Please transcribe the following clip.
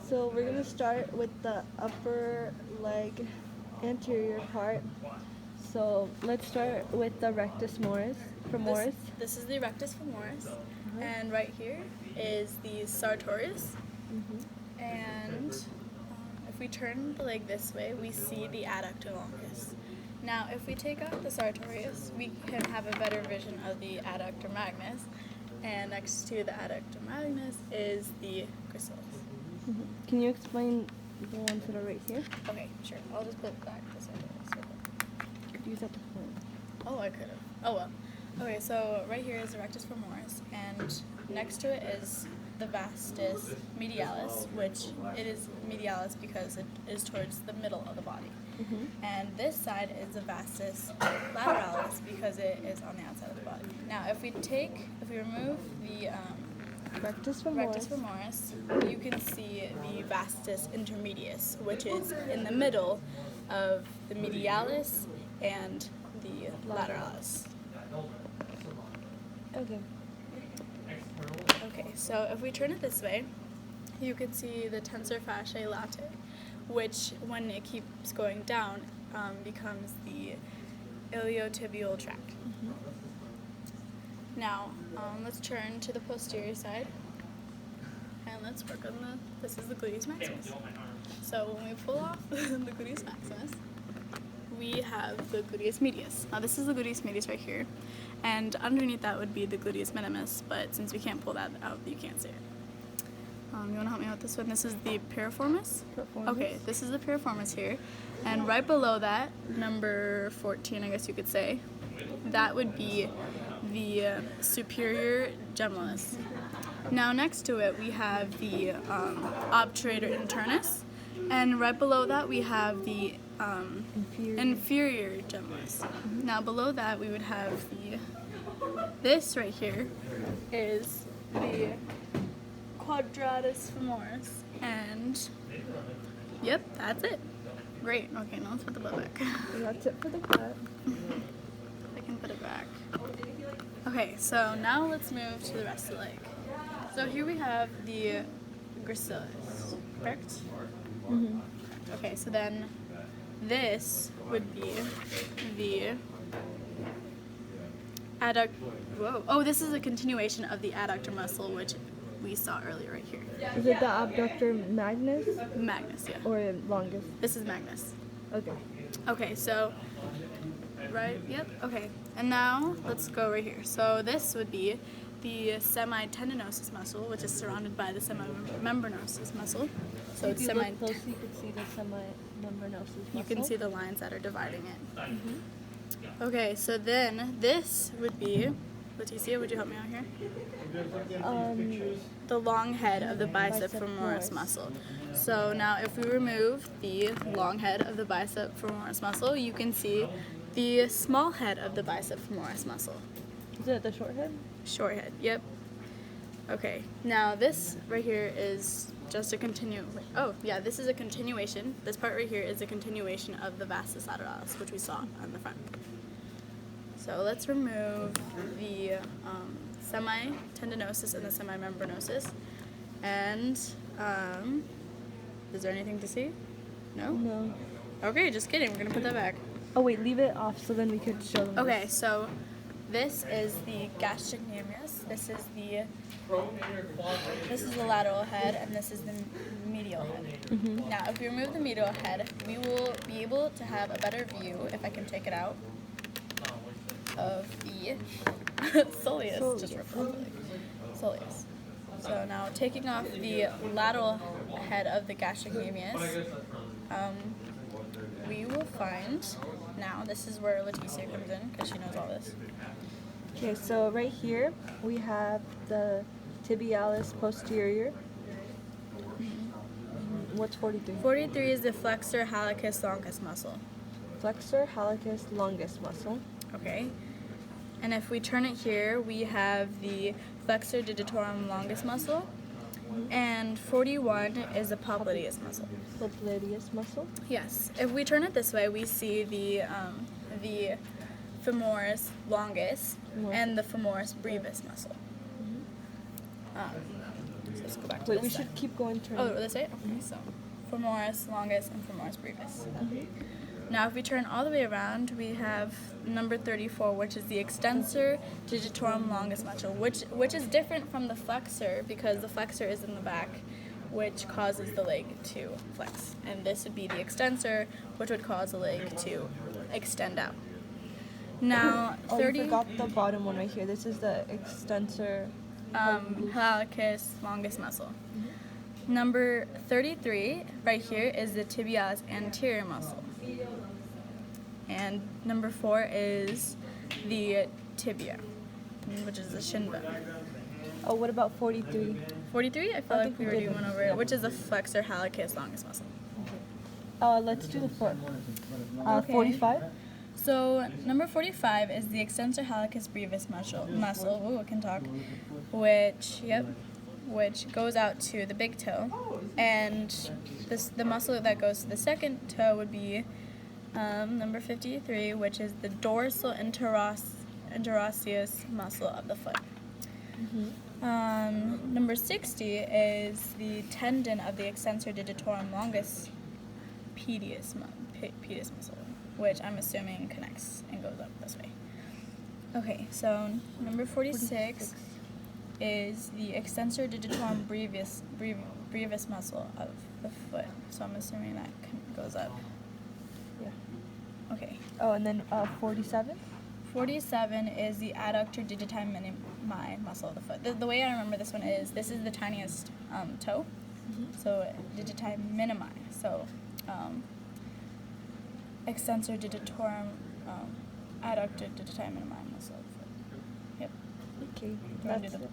So we're gonna start with the upper leg anterior part. So let's start with the rectus femoris. This is the rectus femoris, and right here is the sartorius. And if we turn the leg this way, we see the adductor longus. Now, if we take out the sartorius, we can have a better vision of the adductor magnus. And next to the adductor magnus is the gracilis. Can you explain the ones that are right here? Okay, sure. I'll just put back the sartorius. Could use that to point. Oh, I could have. Oh well. Okay, so right here is the rectus femoris, and next to it is the vastus medialis, which it is medialis because it is towards the middle of the body. And this side is the vastus lateralis because it is on the outside of the body. Now, if we remove the Rectus rectus femoris. femoris, you can see the vastus intermedius, which is in the middle of the medialis and the lateralis. Okay. Okay, so if we turn it this way, you can see the tensor fasciae latae, which, when it keeps going down, becomes the iliotibial tract. Now, let's turn to the posterior side, and let's work on this is the gluteus maximus. So when we pull off the gluteus maximus, we have the gluteus medius. Now this is the gluteus medius right here, and underneath that would be the gluteus minimus, but since we can't pull that out, you can't see it. You want to help me out with this one? This is the piriformis. Okay, this is the piriformis here, and right below that, number 14, I guess you could say, that would be the superior gemellus. Now next to it, we have the obturator internus, and right below that, we have the inferior gemellus. Now below that, we would have this right here is the quadratus femoris, and yep, that's it. Great. Okay, now let's put the butt back. And that's it for the butt. I can put it back. Okay, so now let's move to the rest of the leg. So here we have the gracilis, correct? Okay, so then this would be the adductor. Whoa! Oh, this is a continuation of the adductor muscle, which we saw earlier right here. Is it the abductor magnus Magnus, yeah. or longus? This is magnus. Okay. Okay, so right, yep. Okay, and now let's go right here. So this would be the semitendinosus muscle, which is surrounded by the semimembranosus muscle. So it's if you look closely, you can see the semimembranosus muscle. You can see the lines that are dividing it. Okay, so then this would be, Leticia, would you help me out here? The long head of the bicep femoris muscle. So now if we remove the long head of the bicep femoris muscle, you can see the small head of the bicep femoris muscle. Is it the short head? Short head, yep. Okay, now this right here is just a this is a continuation. This part right here is a continuation of the vastus lateralis, which we saw on the front. So let's remove the semitendinosus and the semimembranosus. And is there anything to see? No? No. Okay, just kidding. We're gonna put that back. Oh wait, leave it off so then we could show them. Okay, so this is the gastrocnemius. This is the lateral head, and this is the medial head. Now, if we remove the medial head, we will be able to have a better view, if I can take it out, of the soleus. Just repeatedly. Soleus. So now, taking off the lateral head of the gastrocnemius, we will find, now this is where Leticia comes in, because she knows all this. Okay, so right here we have the tibialis posterior. What's 43? 43 is the flexor hallucis longus muscle. Flexor hallucis longus muscle. Okay. And if we turn it here, we have the flexor digitorum longus muscle. And 41 is the popliteus muscle. Popliteus muscle. Yes. If we turn it this way, we see the femoris longus and the femoris brevis muscle. So just go back to Wait, we this should side. keep going turning. Oh, this way? Okay, so femoris longus and femoris brevis. Mhm. Now, if we turn all the way around, we have number 34, which is the extensor digitorum longus muscle, which is different from the flexor because the flexor is in the back, which causes the leg to flex. And this would be the extensor, which would cause the leg to extend out. Now, Oh, 30 you forgot the bottom one right here. This is the extensor. Halicus longus muscle. Number 33 right here is the tibialis anterior muscle. And number 4 is the tibia, which is the shin bone. Oh, what about 43? 43, I feel I like think we we already did went it. over it, which is the flexor halicus longus muscle. Let's do the foot. Okay. 45? So number 45 is the extensor halicus brevis muscle. Ooh, I can talk. Which goes out to the big toe, and the muscle that goes to the second toe would be number 53, which is the dorsal interosseous muscle of the foot. Number 60 is the tendon of the extensor digitorum longus pedis muscle, which I'm assuming connects and goes up this way. Okay, so number 46 is the extensor digitorum brevis muscle of the foot. So I'm assuming that goes up. Yeah. Okay. Oh, and then 47? 47 is the adductor digiti minimi muscle of the foot. The way I remember this one is this is the tiniest toe. So digiti minimi. So extensor digitorum adductor digiti minimi muscle of the foot. Yep. Okay, You wanna do that's the it.